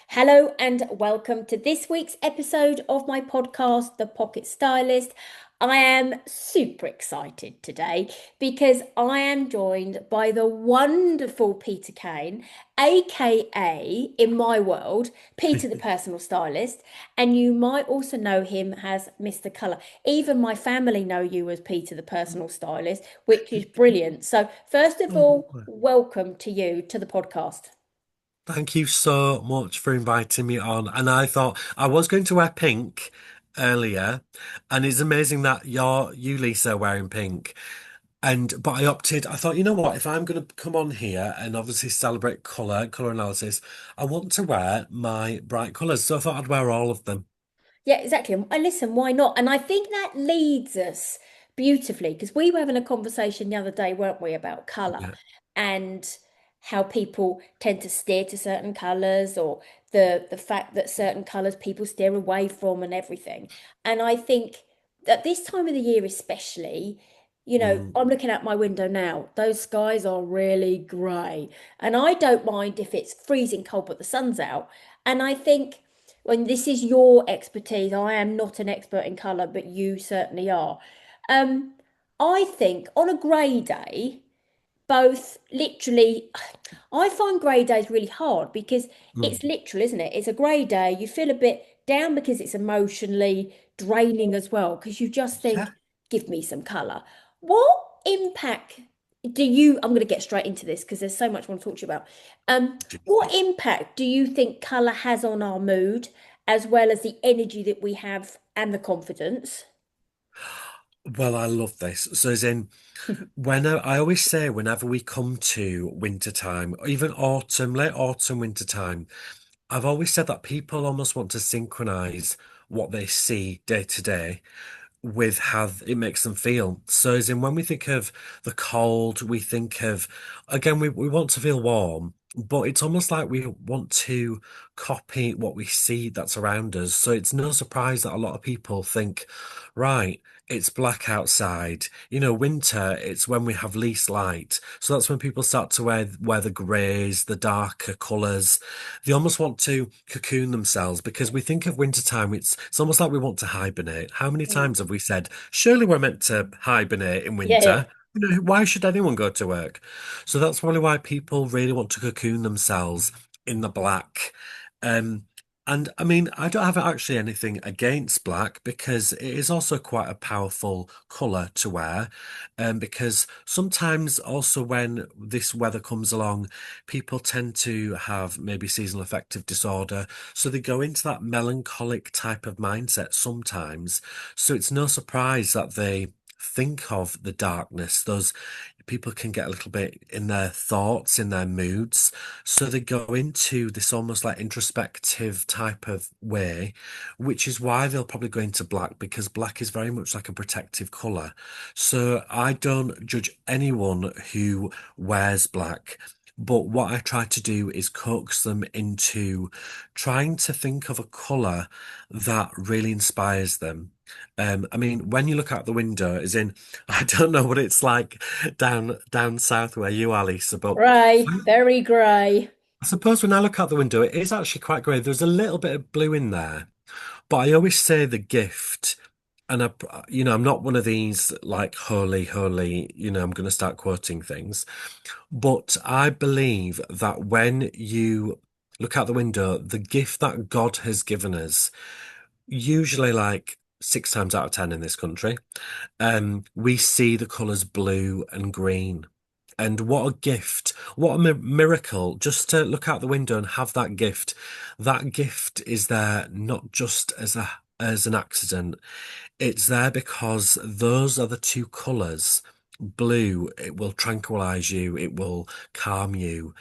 Hello and welcome to this week's episode of my podcast, The Pocket Stylist. I am super excited today because I am joined by the wonderful Peter Kane, aka in my world, Peter the Personal Stylist, and you might also know him as Mr. Colour. Even my family know you as Peter the Personal Stylist, which is brilliant. So, first of Oh, all, welcome to you to the podcast. thank you so much for inviting me on. And I thought I was going to wear pink earlier, and it's amazing that you, Lisa, are wearing pink. But I opted, I thought, you know what, if I'm going to come on here and obviously celebrate colour analysis, I want to wear my bright colours. So I thought I'd wear all of them. Yeah, exactly. And listen, why not? And I think that leads us beautifully because we were having a conversation the other day, weren't we, about colour Yeah. and how people tend to steer to certain colours or the fact that certain colours people steer away from and everything. And I think at this time of the year especially, Mm. I'm looking out my window now. Those skies are really grey. And I don't mind if it's freezing cold but the sun's out. And I think when this is your expertise, I am not an expert in colour, but you certainly are. Um, I think on a grey day, both literally, I find grey days really hard because Mm. it's literal, isn't it? It's a grey day. You feel a bit down because it's emotionally draining as well, because you just Yeah. think, give me some colour. What impact do you, I'm going to get straight into this because there's so much I want to talk to you about. What impact do you think colour has on our mood, as well as the energy that we have and the confidence? Well, I love this. So as in, when I always say whenever we come to winter time, or even autumn, late autumn, winter time, I've always said that people almost want to synchronize what they see day to day with how it makes them feel. So, as in when we think of the cold, we think of, again, we want to feel warm, but it's almost like we want to copy what we see that's around us. So, it's no surprise that a lot of people think, right, it's black outside. Winter, it's when we have least light. So that's when people start to wear the greys, the darker colours. They almost want to cocoon themselves because we think of wintertime, it's almost like we want to hibernate. How many Mm. times have we said, surely we're meant to hibernate in Yeah, winter? Why should anyone go to work? So that's probably why people really want to cocoon themselves in the black. Um, and I mean, I don't have actually anything against black because it is also quite a powerful colour to wear. Because sometimes also when this weather comes along, people tend to have maybe seasonal affective disorder. So they go into that melancholic type of mindset sometimes. So it's no surprise that they think of the darkness. Those people can get a little bit in their thoughts, in their moods. So they go into this almost like introspective type of way, which is why they'll probably go into black because black is very much like a protective color. So I don't judge anyone who wears black. But what I try to do is coax them into trying to think of a colour that really inspires them. I mean, when you look out the window, as in, I don't know what it's like down south where you are, Lisa, but grey, very grey. I suppose when I look out the window, it is actually quite grey. There's a little bit of blue in there, but I always say the gift, and I'm not one of these like holy, I'm going to start quoting things, but I believe that when you look out the window, the gift that God has given us, usually like 6 times out of 10 in this country, we see the colours blue and green. And what a gift, what a miracle just to look out the window and have that gift. That gift is there not just as an accident. It's there because those are the two colours. Blue, it will tranquilize you, it will calm you.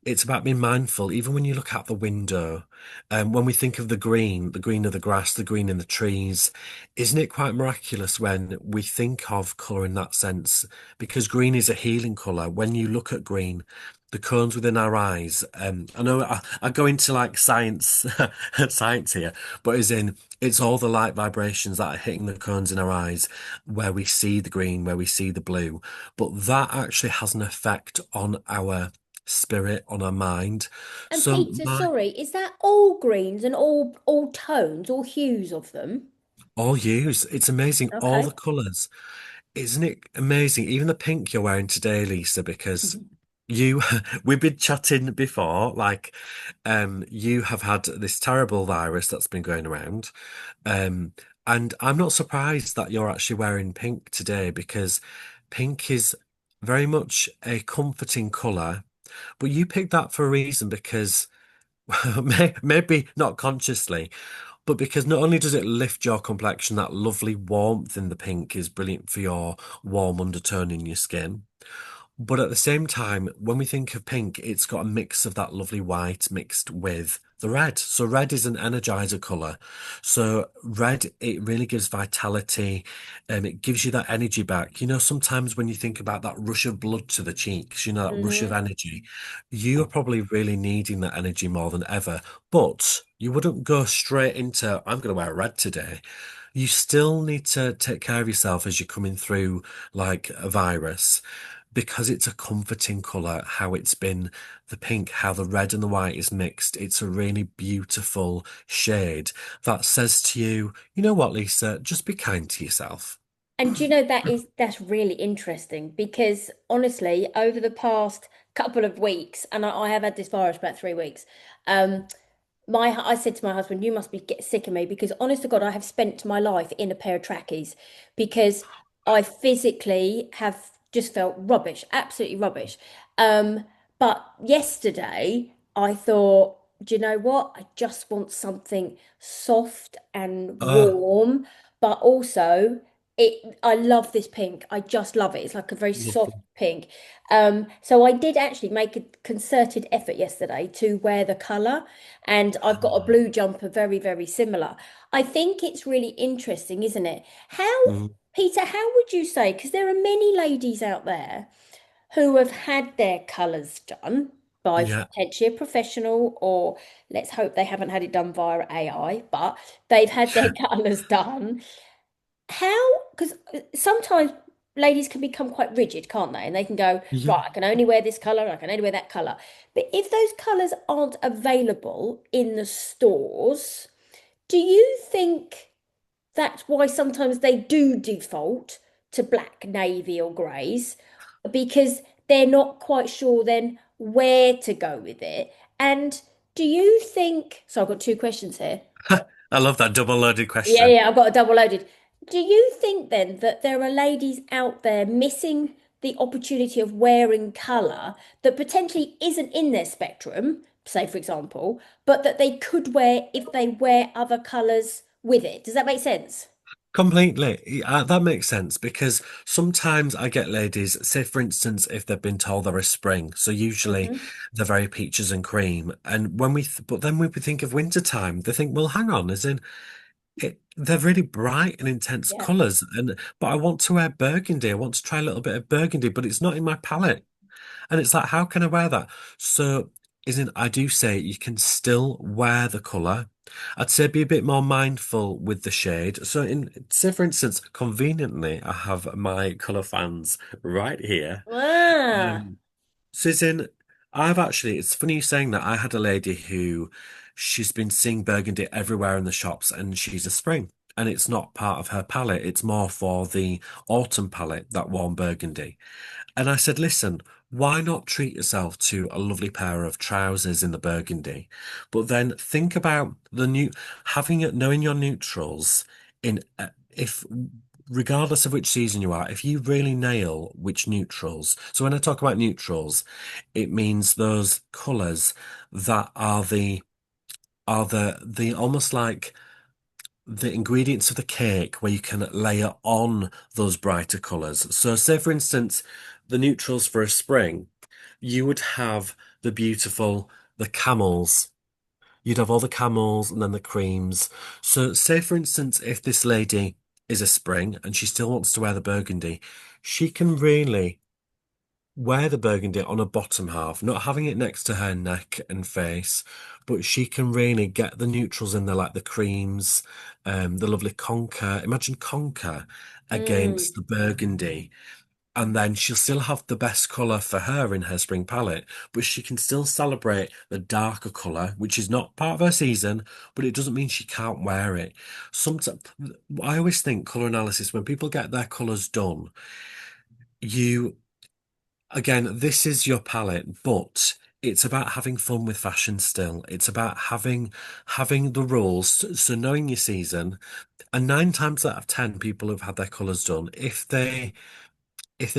It's about being mindful, even when you look out the window. When we think of the green of the grass, the green in the trees, isn't it quite miraculous when we think of colour in that sense? Because green is a healing colour. When you look at green, the cones within our eyes, I know I go into like science, science here, but as in, it's all the light vibrations that are hitting the cones in our eyes where we see the green, where we see the blue. But that actually has an effect on our spirit, on our mind. And So Peter, my sorry, is that all greens and all tones, all hues of them? all hues, it's amazing, all the Okay. colours. Isn't it amazing? Even the pink you're wearing today, Lisa, because you we've been chatting before, like you have had this terrible virus that's been going around. Um and I'm not surprised that you're actually wearing pink today because pink is very much a comforting colour. But you picked that for a reason because maybe not consciously, but because not only does it lift your complexion, that lovely warmth in the pink is brilliant for your warm undertone in your skin. But at the same time, when we think of pink, it's got a mix of that lovely white mixed with the red. So red is an energizer color. So red, it really gives vitality and it gives you that energy back. You know, sometimes when you think about that rush of blood to the cheeks, you know, that rush of Hmm. energy, you are probably really needing that energy more than ever. But you wouldn't go straight into, I'm going to wear red today. You still need to take care of yourself as you're coming through like a virus because it's a comforting colour, how it's been the pink, how the red and the white is mixed. It's a really beautiful shade that says to you, you know what, Lisa, just be kind to yourself. And do you know that's really interesting because honestly, over the past couple of weeks, and I have had this virus about 3 weeks, um, I said to my husband, "You must be get sick of me," because honest to God, I have spent my life in a pair of trackies because I physically have just felt rubbish, absolutely rubbish. Um, but yesterday I thought, do you know what? I just want something soft and Ah, warm, but also I love this pink. I just love it. It's like a very soft lovely. pink. So I did actually make a concerted effort yesterday to wear the colour, and I've got a blue jumper very, very similar. I think it's really interesting, isn't it? How, Mm, Peter, how would you say, because there are many ladies out there who have had their colours done by yeah. potentially a professional, or let's hope they haven't had it done via AI, but they've had their colours done. How, because sometimes ladies can become quite rigid, can't they? And they can go, Yeah. right, I can only wear this color, I can only wear that color. But if those colors aren't available in the stores, do you think that's why sometimes they do default to black, navy, or greys? Because they're not quite sure then where to go with it. And do you think, so I've got two questions here. I love that double loaded Yeah, question. yeah, I've got a double loaded. Do you think then that there are ladies out there missing the opportunity of wearing colour that potentially isn't in their spectrum, say for example, but that they could wear if they wear other colours with it? Does that make sense? Completely. That makes sense because sometimes I get ladies, say for instance, if they've been told they're a spring, so usually Hmm. they're very peaches and cream. And but then when we think of winter time, they think, well, hang on, as in they're really bright and intense Yeah. colours. But I want to wear burgundy. I want to try a little bit of burgundy, but it's not in my palette. And it's like, how can I wear that? So, isn't I do say you can still wear the colour. I'd say be a bit more mindful with the shade. So, say for instance, conveniently, I have my colour fans right here. Ah. Um, Susan, I've actually, it's funny you saying that. I had a lady who she's been seeing burgundy everywhere in the shops, and she's a spring. And it's not part of her palette, it's more for the autumn palette, that warm burgundy. And I said, listen, why not treat yourself to a lovely pair of trousers in the burgundy? But then think about the new having it, knowing your neutrals in if regardless of which season you are, if you really nail which neutrals. So when I talk about neutrals, it means those colours that are the almost like the ingredients of the cake where you can layer on those brighter colours. So, say for instance, the neutrals for a spring, you would have the beautiful, the camels. You'd have all the camels and then the creams. So, say for instance, if this lady is a spring and she still wants to wear the burgundy, she can really wear the burgundy on her bottom half, not having it next to her neck and face, but she can really get the neutrals in there, like the creams, the lovely conker. Imagine conker against Mm. the burgundy. And then she'll still have the best colour for her in her spring palette, but she can still celebrate the darker colour, which is not part of her season, but it doesn't mean she can't wear it. Sometimes I always think colour analysis, when people get their colours done, you again, this is your palette, but it's about having fun with fashion still. It's about having the rules, so knowing your season. And 9 times out of 10, people who've had their colours done, if they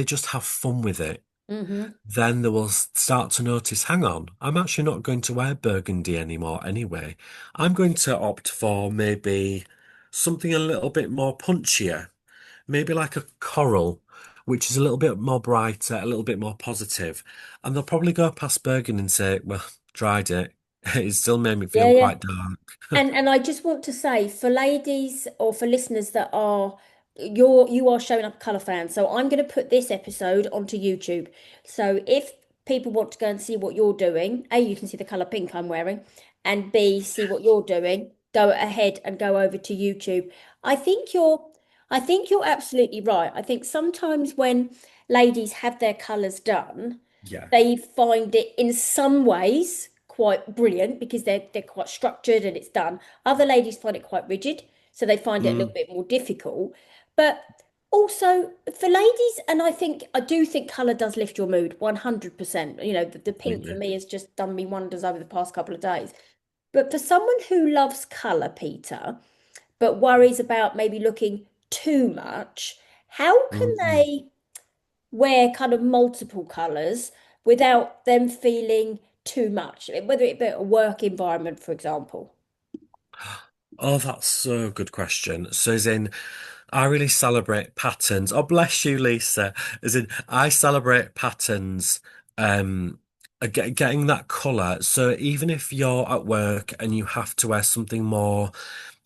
just have fun with it, Hmm. then they will start to notice, hang on, I'm actually not going to wear burgundy anymore anyway. I'm going to opt for maybe something a little bit more punchier, maybe like a coral, which is a little bit more brighter, a little bit more positive. And they'll probably go past burgundy and say, well, tried it. It still made me Yeah, feel yeah. quite dark. And I just want to say for ladies or for listeners that are you are showing up colour fans. So I'm going to put this episode onto YouTube. So if people want to go and see what you're doing, A, you can see the colour pink I'm wearing, and B, see what you're doing, go ahead and go over to YouTube. I think you're I think you're absolutely right. I think sometimes when ladies have their colours done, Yeah. they find it in some ways quite brilliant because they're quite structured and it's done. Other ladies find it quite rigid, so they find it a little Mm, bit more difficult. But also for ladies, and I do think colour does lift your mood 100%. You know, the pink for completely. me has just done me wonders over the past couple of days. But for someone who loves colour, Peter, but worries about maybe looking too much, how can Mm. they wear kind of multiple colours without them feeling too much, whether it be a work environment, for example. Oh, that's so good question. So, as in, I really celebrate patterns. Oh, bless you, Lisa. As in, I celebrate patterns, getting that colour. So even if you're at work and you have to wear something more,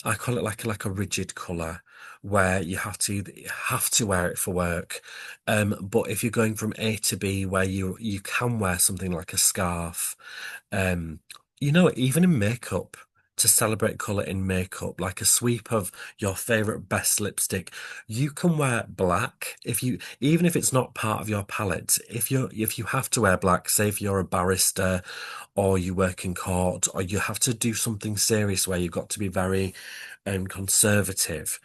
I call it like a rigid colour, where you have to wear it for work. But if you're going from A to B, where you can wear something like a scarf, um, even in makeup, to celebrate colour in makeup, like a sweep of your favorite best lipstick, you can wear black even if it's not part of your palette. If you have to wear black, say if you're a barrister or you work in court or you have to do something serious where you've got to be very conservative,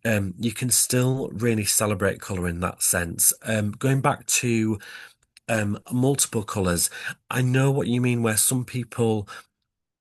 you can still really celebrate colour in that sense. Going back to multiple colours, I know what you mean, where some people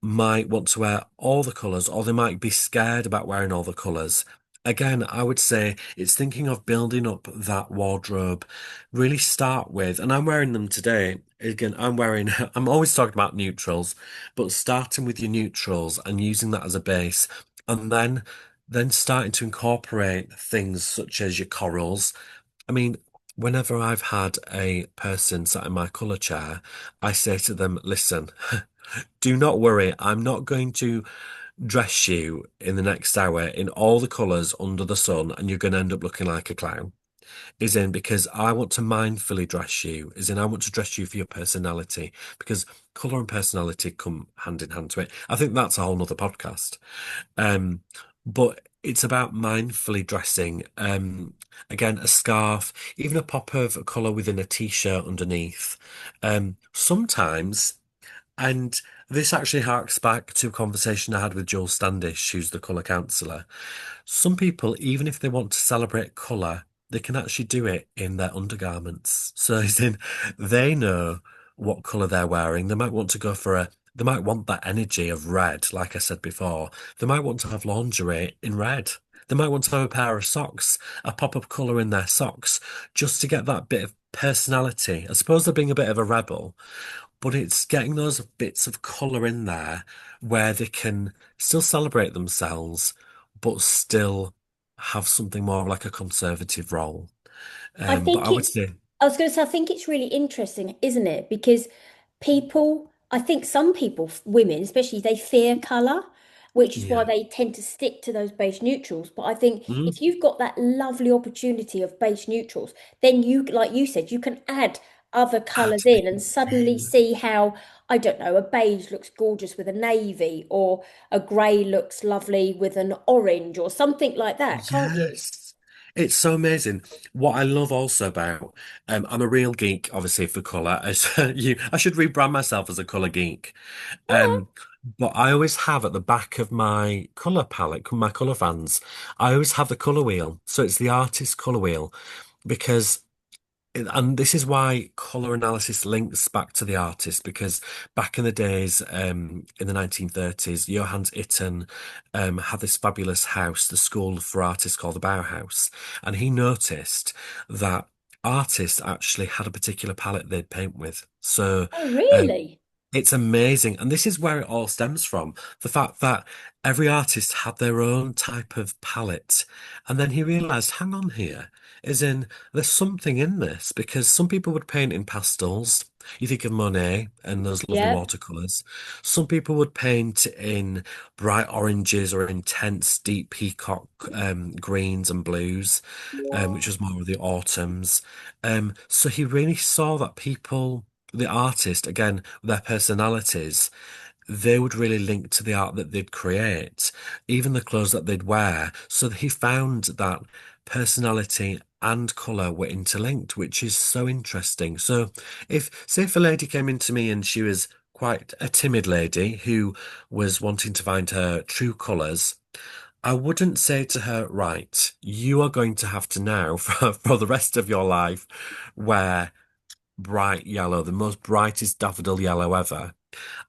might want to wear all the colours, or they might be scared about wearing all the colours. Again, I would say it's thinking of building up that wardrobe. Really start with, and I'm wearing them today. Again, I'm always talking about neutrals, but starting with your neutrals and using that as a base, and then starting to incorporate things such as your corals. I mean, whenever I've had a person sat in my colour chair, I say to them, listen, do not worry, I'm not going to dress you in the next hour in all the colours under the sun and you're going to end up looking like a clown. Is in because I want to mindfully dress you, is in I want to dress you for your personality because colour and personality come hand in hand to it. I think that's a whole nother podcast. Um, but it's about mindfully dressing. Again, a scarf, even a pop of colour within a t-shirt underneath. Sometimes. And this actually harks back to a conversation I had with Joel Standish, who's the colour counsellor. Some people, even if they want to celebrate colour, they can actually do it in their undergarments. So as in, they know what colour they're wearing. They might want that energy of red, like I said before. They might want to have lingerie in red. They might want to have a pair of socks, a pop of colour in their socks, just to get that bit of personality. I suppose they're being a bit of a rebel, but it's getting those bits of colour in there where they can still celebrate themselves, but still have something more like a conservative role. I But I think would it's, say, I was going to say, I think it's really interesting, isn't it? Because I think some people, women especially, they fear colour, which is why yeah. they tend to stick to those base neutrals. But I think Mhm. if you've got that lovely opportunity of base neutrals, then you, like you said, you can add other Add colours in and things suddenly in. see how, I don't know, a beige looks gorgeous with a navy, or a grey looks lovely with an orange, or something like that, can't you? Yes. It's so amazing. What I love also about, I'm a real geek, obviously, for colour. As I should rebrand myself as a colour geek. Um, but I always have at the back of my colour palette, my colour vans, I always have the colour wheel. So it's the artist colour wheel because and this is why color analysis links back to the artist, because back in the days, in the 1930s, Johannes Itten, had this fabulous house, the school for artists called the Bauhaus. And he noticed that artists actually had a particular palette they'd paint with. So, Oh, um, really? it's amazing. And this is where it all stems from. The fact that every artist had their own type of palette. And then he realized, hang on here, as in, there's something in this because some people would paint in pastels. You think of Monet and those lovely Yeah. watercolors. Some people would paint in bright oranges or intense deep peacock greens and blues, which was more of the autumns. So he really saw that people, the artist, again, their personalities, they would really link to the art that they'd create, even the clothes that they'd wear. So he found that personality and colour were interlinked, which is so interesting. So say if a lady came into me and she was quite a timid lady who was wanting to find her true colours, I wouldn't say to her, right, you are going to have to now for the rest of your life wear bright yellow, the most brightest daffodil yellow ever.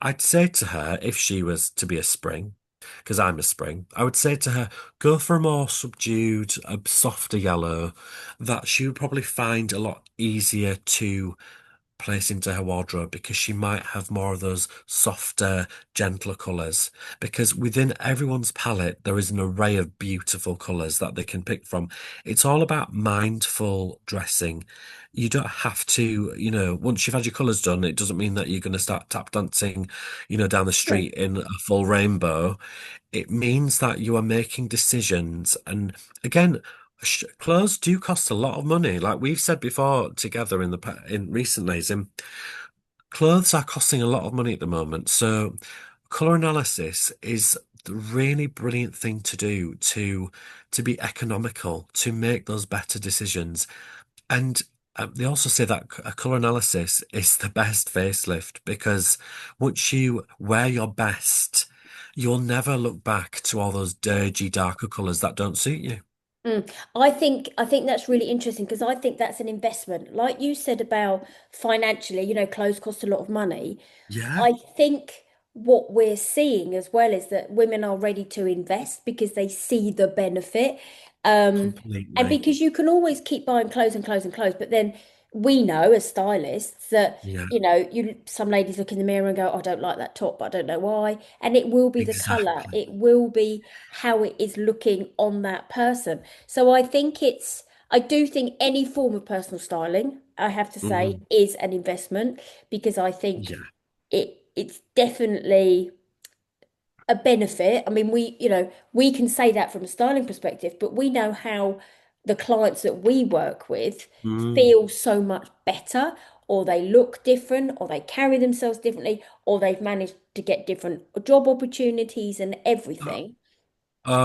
I'd say to her, if she was to be a spring, because I'm a spring, I would say to her, go for a more subdued, a softer yellow that she would probably find a lot easier to place into her wardrobe because she might have more of those softer, gentler colours. Because within everyone's palette, there is an array of beautiful colours that they can pick from. It's all about mindful dressing. You don't have to, once you've had your colours done, it doesn't mean that you're going to start tap dancing, down the Hmm. street in a full rainbow. It means that you are making decisions. And again, clothes do cost a lot of money. Like we've said before together in recently, clothes are costing a lot of money at the moment. So color analysis is the really brilliant thing to do to be economical, to make those better decisions. And they also say that a color analysis is the best facelift because once you wear your best, you'll never look back to all those dirgy, darker colors that don't suit you. Mm. I think that's really interesting because I think that's an investment. Like you said about financially, clothes cost a lot of money. Yeah, I think what we're seeing as well is that women are ready to invest because they see the benefit. And completely. because you can always keep buying clothes and clothes and clothes, but then we know as stylists that, Yeah, some ladies look in the mirror and go, I don't like that top, but I don't know why. And it will be the color, exactly. it will be how it is looking on that person. So I do think any form of personal styling, I have to say, Hmm. is an investment because I think Yeah. it's definitely a benefit. I mean, we can say that from a styling perspective, but we know how the clients that we work with Mm. feel so much better, or they look different, or they carry themselves differently, or they've managed to get different job opportunities and everything,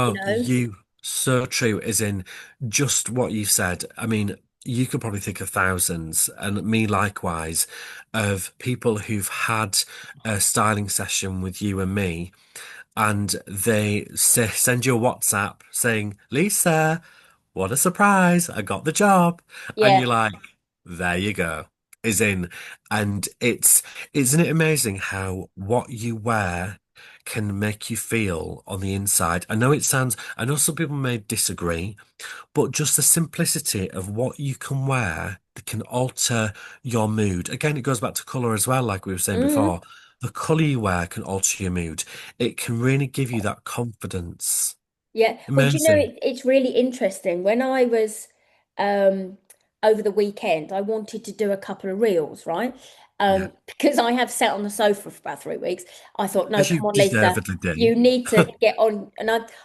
you Oh, know? you so true, as in just what you said. I mean, you could probably think of thousands, and me likewise, of people who've had a styling session with you and me, and they send you a WhatsApp saying, Lisa, what a surprise, I got the job. And Yeah. you're like, there you go. Is in, and isn't it amazing how what you wear can make you feel on the inside? I know some people may disagree, but just the simplicity of what you can wear that can alter your mood. Again, it goes back to color as well, like we were saying Mhm. before. The color you wear can alter your mood. It can really give you that confidence. Yeah. Well, do you know, Amazing. it's really interesting. When I was um, over the weekend, I wanted to do a couple of reels, right? Yeah. Because I have sat on the sofa for about 3 weeks. I thought, no, As you come on, Lisa, deservedly do. you need to get on.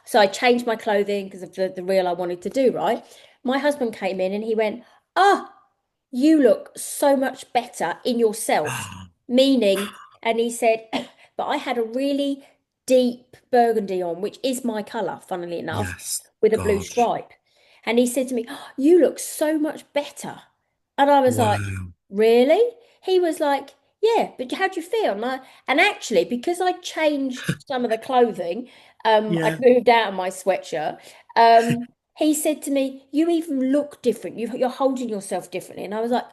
So I changed my clothing because of the reel I wanted to do, right? My husband came in and he went, ah, you look so much better in yourself. Meaning, and he said, but I had a really deep burgundy on, which is my colour, funnily enough, Yes, with a blue gorge. stripe. And he said to me, "Oh, you look so much better." And I was like, Wow. really? He was like, yeah, but how do you feel? And actually, because I changed some of the clothing, I'd Yeah. moved out of my sweatshirt. He said to me, "You even look different. You're holding yourself differently." And I was like,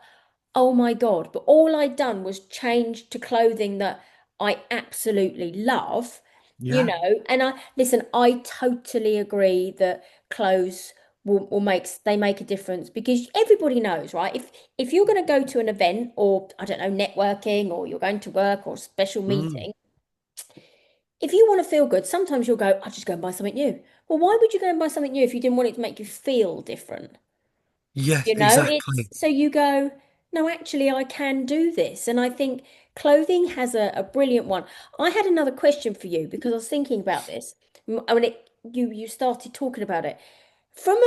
oh my God. But all I'd done was change to clothing that I absolutely love, you Yeah. know. And listen, I totally agree that clothes will make a difference because everybody knows, right? If you're going to go to an event or I don't know, networking or you're going to work or special Mm. meeting, if you want to feel good, sometimes you'll go, I'll just go and buy something new. Well, why would you go and buy something new if you didn't want it to make you feel different? Yes, You know, it's exactly. so you go, no, actually, I can do this. And I think clothing has a brilliant one. I had another question for you because I was thinking about this when you started talking about it. From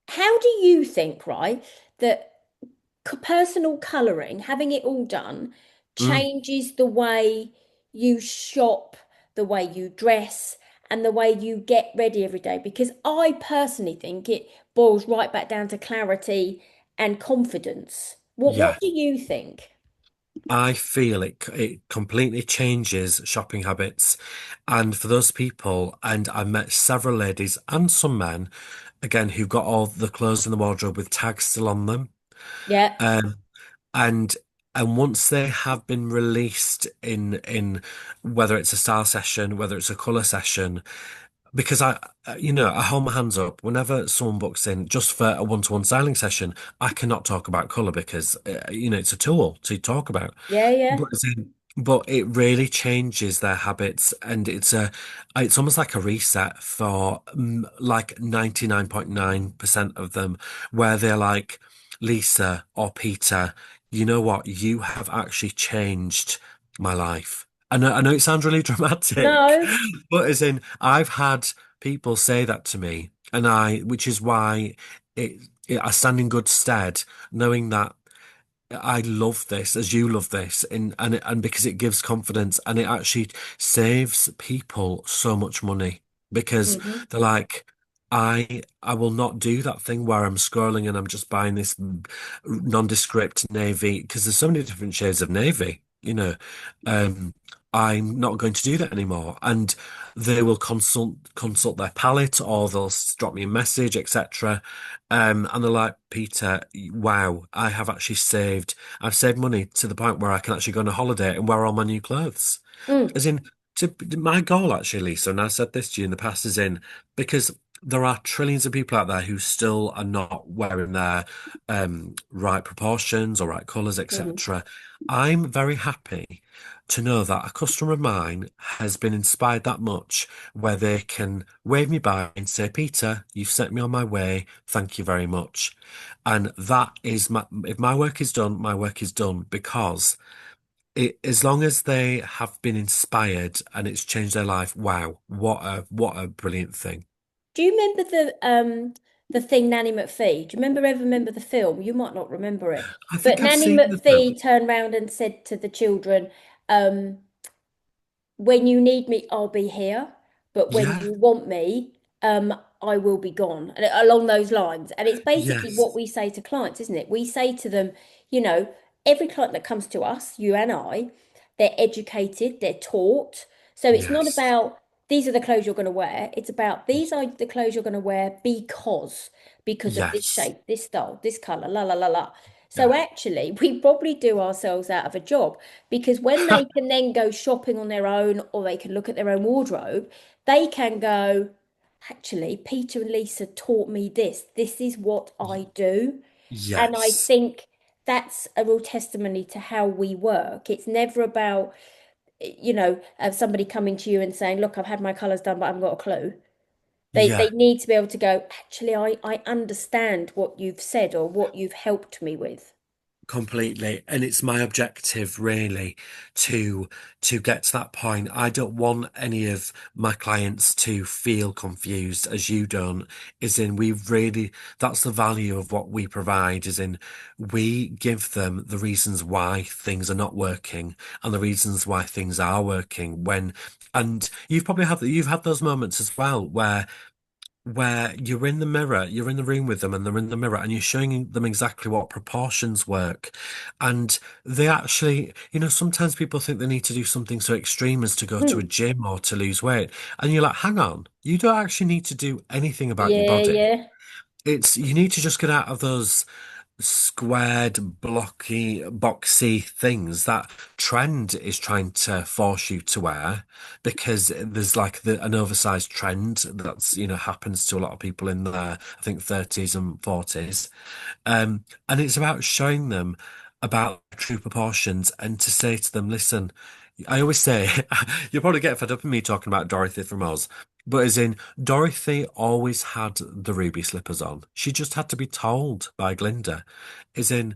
how do you think, right, that personal colouring, having it all done, Mm. changes the way you shop, the way you dress, and the way you get ready every day? Because I personally think it boils right back down to clarity and confidence. What Yeah. do you think? I feel it completely changes shopping habits. And for those people, and I met several ladies and some men, again, who've got all the clothes in the wardrobe with tags still on them. Yeah, Um, and and once they have been released in whether it's a style session, whether it's a color session, because I hold my hands up whenever someone books in just for a one-to-one styling session. I cannot talk about color because it's a tool to talk about. yeah, yeah. But it really changes their habits, and it's almost like a reset for like 99.9% of them, where they're like, Lisa or Peter, you know what? You have actually changed my life. I know it sounds really dramatic, No. but as in, I've had people say that to me, which is why I stand in good stead, knowing that I love this as you love this, and because it gives confidence and it actually saves people so much money because Hmm. they're like, I will not do that thing where I'm scrolling and I'm just buying this nondescript navy because there's so many different shades of navy, Um, I'm not going to do that anymore, and they will consult their palette or they'll drop me a message, etc. And they're like, Peter, wow, I've saved money to the point where I can actually go on a holiday and wear all my new clothes. Mm, As in, my goal actually, Lisa, and I said this to you in the past, is in because there are trillions of people out there who still are not wearing their right proportions or right colours, mhm. etc. I'm very happy to know that a customer of mine has been inspired that much where they can wave me by and say, Peter, you've set me on my way. Thank you very much. And that is if my work is done, my work is done because as long as they have been inspired and it's changed their life, wow, what a brilliant thing. Do you remember the thing Nanny McPhee? Do you remember the film? You might not remember it, I but think I've Nanny seen the film. McPhee turned round and said to the children, um, when you need me, I'll be here. But when Yeah, you want me, I will be gone. And along those lines. And it's basically what yes, we say to clients, isn't it? We say to them, you know, every client that comes to us, you and I, they're educated, they're taught. So it's not yes, about these are the clothes you're going to wear. It's about these are the clothes you're going to wear because of this yes, shape, this style, this color, la la la la. So yeah. actually, we probably do ourselves out of a job because when they can then go shopping on their own or they can look at their own wardrobe, they can go, actually, Peter and Lisa taught me this. This is what I do. And I Yes, think that's a real testimony to how we work. It's never about, somebody coming to you and saying, look, I've had my colours done, but I haven't got a clue. They yeah. need to be able to go, actually, I understand what you've said or what you've helped me with. Completely. And it's my objective really to get to that point. I don't want any of my clients to feel confused as you don't, is in that's the value of what we provide, is in we give them the reasons why things are not working and the reasons why things are working and you've had those moments as well where where you're in the mirror, you're in the room with them and they're in the mirror and you're showing them exactly what proportions work. And they actually, sometimes people think they need to do something so extreme as to go to a Mm. gym or to lose weight. And you're like, hang on, you don't actually need to do anything about your Yeah, body. yeah. You need to just get out of those squared, blocky, boxy things that trend is trying to force you to wear because there's like an oversized trend that's, happens to a lot of people in their, I think, 30s and 40s. And it's about showing them about true proportions and to say to them, listen, I always say, you'll probably get fed up with me talking about Dorothy from Oz, but as in, Dorothy always had the ruby slippers on. She just had to be told by Glinda. As in,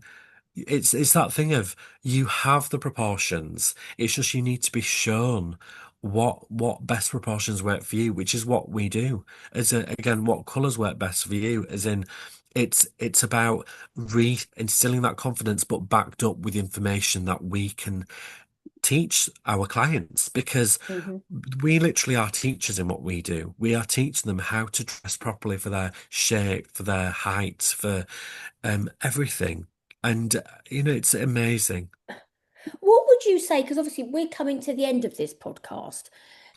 it's that thing of you have the proportions. It's just you need to be shown what best proportions work for you, which is what we do. Again, what colours work best for you, as in it's about re-instilling that confidence, but backed up with information that we can teach our clients because Hmm. we literally are teachers in what we do. We are teaching them how to dress properly for their shape, for their height, for everything. And it's amazing. What would you say? Because obviously we're coming to the end of this podcast.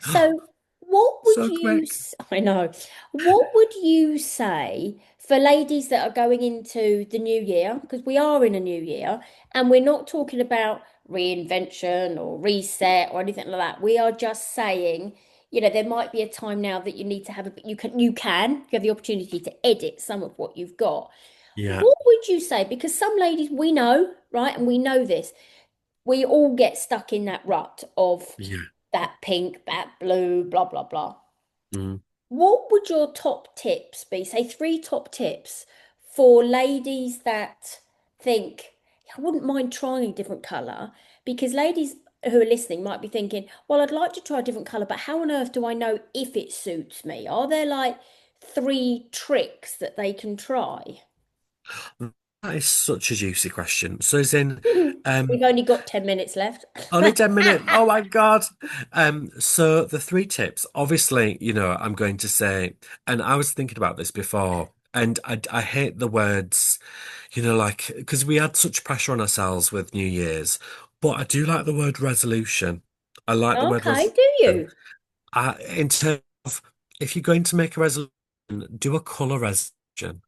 So, what would So quick. I know, what would you say for ladies that are going into the new year? Because we are in a new year and we're not talking about reinvention or reset or anything like that. We are just saying, there might be a time now that you need to have you have the opportunity to edit some of what you've got. Yeah, What would you say? Because some ladies we know, right, and we know this, we all get stuck in that rut of yeah. that pink, that blue, blah, blah, blah. Mm. What would your top tips be? Say three top tips for ladies that think, I wouldn't mind trying a different colour, because ladies who are listening might be thinking, well, I'd like to try a different colour, but how on earth do I know if it suits me? Are there like three tricks that they can try? That is such a juicy question. So as in, We've um, only got 10 minutes left. only 10 minutes. Oh my God. So the three tips, obviously, I'm going to say, and I was thinking about this before, and I hate the words, like, because we had such pressure on ourselves with New Year's, but I do like the word resolution. I like the word Okay, resolution. do you? In terms of, if you're going to make a resolution, do a colour resolution.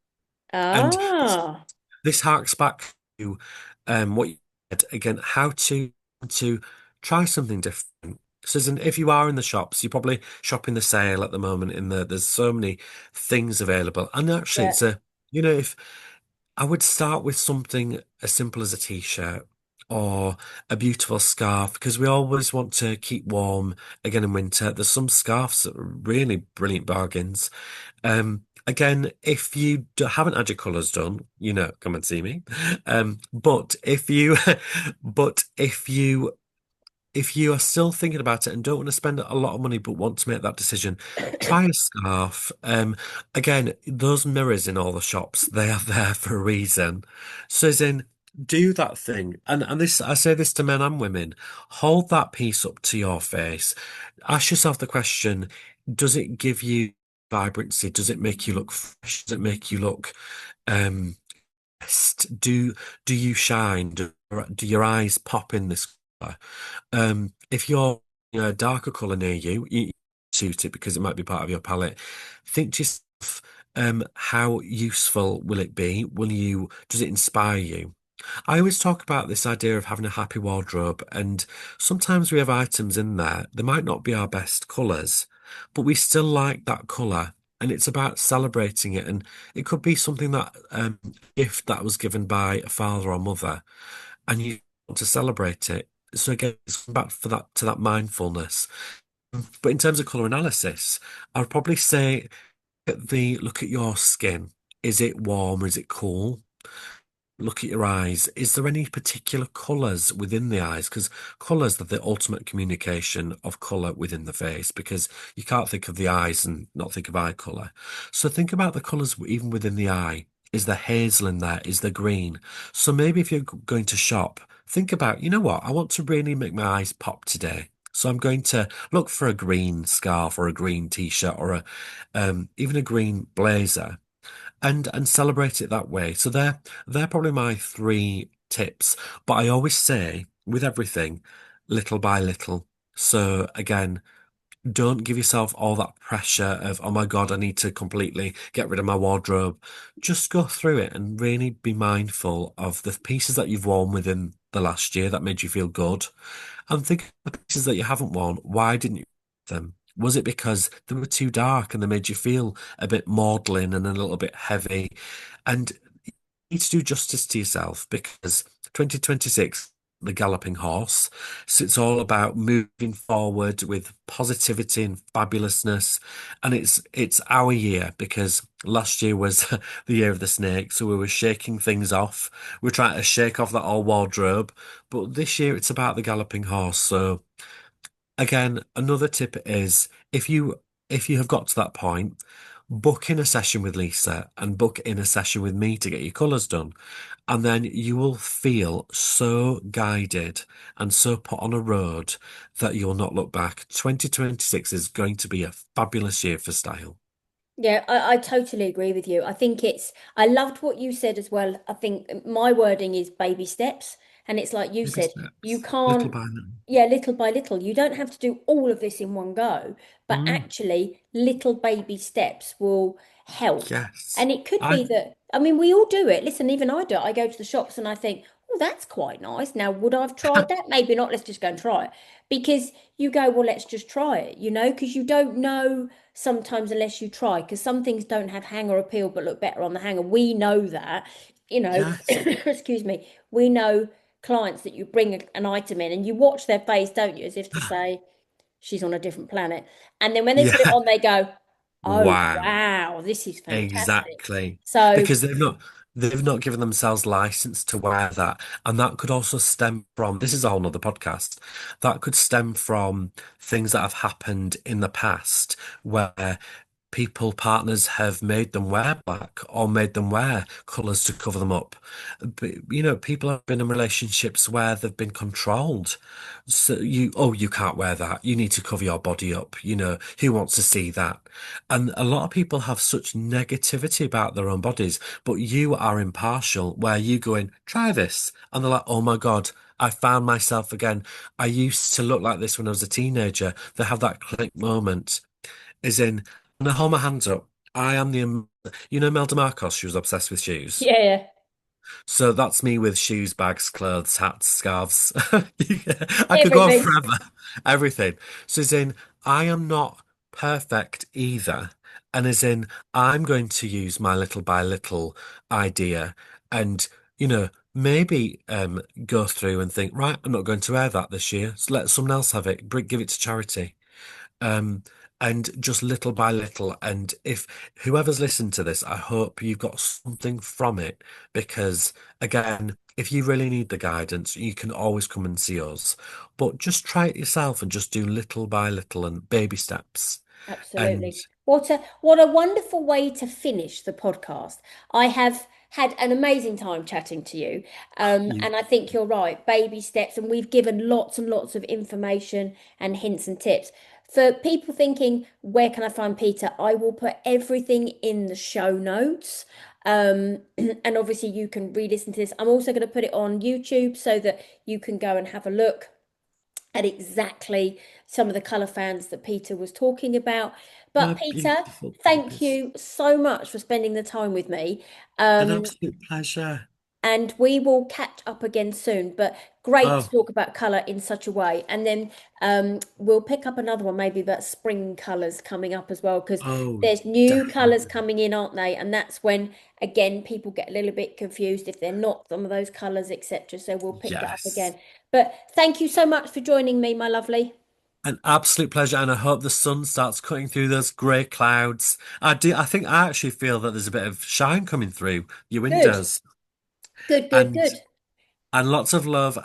And Ah, this harks back to what you said again, how to try something different. So if you are in the shops, you're probably shopping the sale at the moment there's so many things available. And actually yeah. if I would start with something as simple as a t-shirt or a beautiful scarf because we always want to keep warm again in winter. There's some scarves that are really brilliant bargains. Again, if you haven't had your colours done, come and see me. But but if you are still thinking about it and don't want to spend a lot of money but want to make that decision, try a scarf. Again, those mirrors in all the shops, they are there for a reason. So as in, do that thing. And this I say this to men and women, hold that piece up to your face. Ask yourself the question, does it give you vibrancy? Does it make you look fresh? Does it make you look um best? Do you shine? Do your eyes pop in this color? If you're a darker color near you suit it because it might be part of your palette. Think to yourself, how useful will it be? Does it inspire you? I always talk about this idea of having a happy wardrobe, and sometimes we have items in there. They might not be our best colours, but we still like that colour, and it's about celebrating it. And it could be something that gift that was given by a father or mother, and you want to celebrate it. So again, it's back for that to that mindfulness. But in terms of colour analysis, I would probably say look at your skin. Is it warm or is it cool? Look at your eyes. Is there any particular colours within the eyes? Because colours are the ultimate communication of colour within the face, because you can't think of the eyes and not think of eye colour. So think about the colours even within the eye. Is there hazel in there? Is there green? So maybe if you're going to shop, think about, you know what? I want to really make my eyes pop today. So I'm going to look for a green scarf or a green t-shirt or a even a green blazer and celebrate it that way. So they're probably my three tips. But I always say with everything, little by little. So again, don't give yourself all that pressure of, oh my God, I need to completely get rid of my wardrobe. Just go through it and really be mindful of the pieces that you've worn within the last year that made you feel good. And think of the pieces that you haven't worn. Why didn't you wear them? Was it because they were too dark and they made you feel a bit maudlin and a little bit heavy? And you need to do justice to yourself because 2026, the galloping horse. So it's all about moving forward with positivity and fabulousness. And it's our year because last year was the year of the snake. So we were shaking things off. We're trying to shake off that old wardrobe. But this year it's about the galloping horse. So again, another tip is if you have got to that point, book in a session with Lisa and book in a session with me to get your colours done. And then you will feel so guided and so put on a road that you'll not look back. 2026 is going to be a fabulous year for style. Yeah, I totally agree with you. I think I loved what you said as well. I think my wording is baby steps. And it's like you Baby said, you steps, little can't, by little. yeah, little by little. You don't have to do all of this in one go, but Mm, actually, little baby steps will help. yes. And it could I be that, I mean, we all do it. Listen, even I do it. I go to the shops and I think, oh, that's quite nice. Now, would I have tried that? Maybe not. Let's just go and try it. Because you go, well, let's just try it, because you don't know sometimes unless you try, because some things don't have hanger appeal but look better on the hanger. We know that, yes. excuse me, we know clients that you bring an item in and you watch their face, don't you, as if to say, she's on a different planet. And then when they put it Yeah. on, they go, oh, Wow. wow, this is fantastic. Exactly. So, Because they've not given themselves license to wear that. And that could also stem from, this is a whole nother podcast, that could stem from things that have happened in the past where partners have made them wear black or made them wear colours to cover them up. But, people have been in relationships where they've been controlled. So you can't wear that. You need to cover your body up. Who wants to see that? And a lot of people have such negativity about their own bodies, but you are impartial where you go in, try this. And they're like, oh my God, I found myself again. I used to look like this when I was a teenager. They have that click moment is in, and I hold my hands up. I am Mel DeMarcos, she was obsessed with shoes. yeah, So that's me with shoes, bags, clothes, hats, scarves. I could go on everything. forever. Everything. So as in, I am not perfect either. And as in, I'm going to use my little by little idea and, maybe go through and think, right, I'm not going to wear that this year. So let someone else have it. Give it to charity. Um, and just little by little. And if whoever's listened to this, I hope you've got something from it because, again, if you really need the guidance, you can always come and see us. But just try it yourself and just do little by little and baby steps. And Absolutely. What a wonderful way to finish the podcast. I have had an amazing time chatting to you. you, And I think you're right, baby steps, and we've given lots and lots of information and hints and tips. For people thinking, where can I find Peter? I will put everything in the show notes. And obviously you can re-listen to this. I'm also going to put it on YouTube so that you can go and have a look at exactly some of the colour fans that Peter was talking about. my But Peter, beautiful thank babies. you so much for spending the time with me. An Um, absolute pleasure. and we will catch up again soon. But great to Oh, talk about colour in such a way. And then we'll pick up another one, maybe about spring colours coming up as well, because oh, there's new colours definitely. coming in, aren't they? And that's when, again, people get a little bit confused if they're not some of those colours, etc. So we'll pick that up Yes. again. But thank you so much for joining me, my lovely. An absolute pleasure, and I hope the sun starts cutting through those grey clouds. I do. I think I actually feel that there's a bit of shine coming through your Good, windows, good, good, and good. lots of love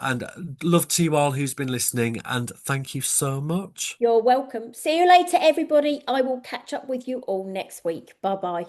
to you all who's been listening, and thank you so much. You're welcome. See you later, everybody. I will catch up with you all next week. Bye bye.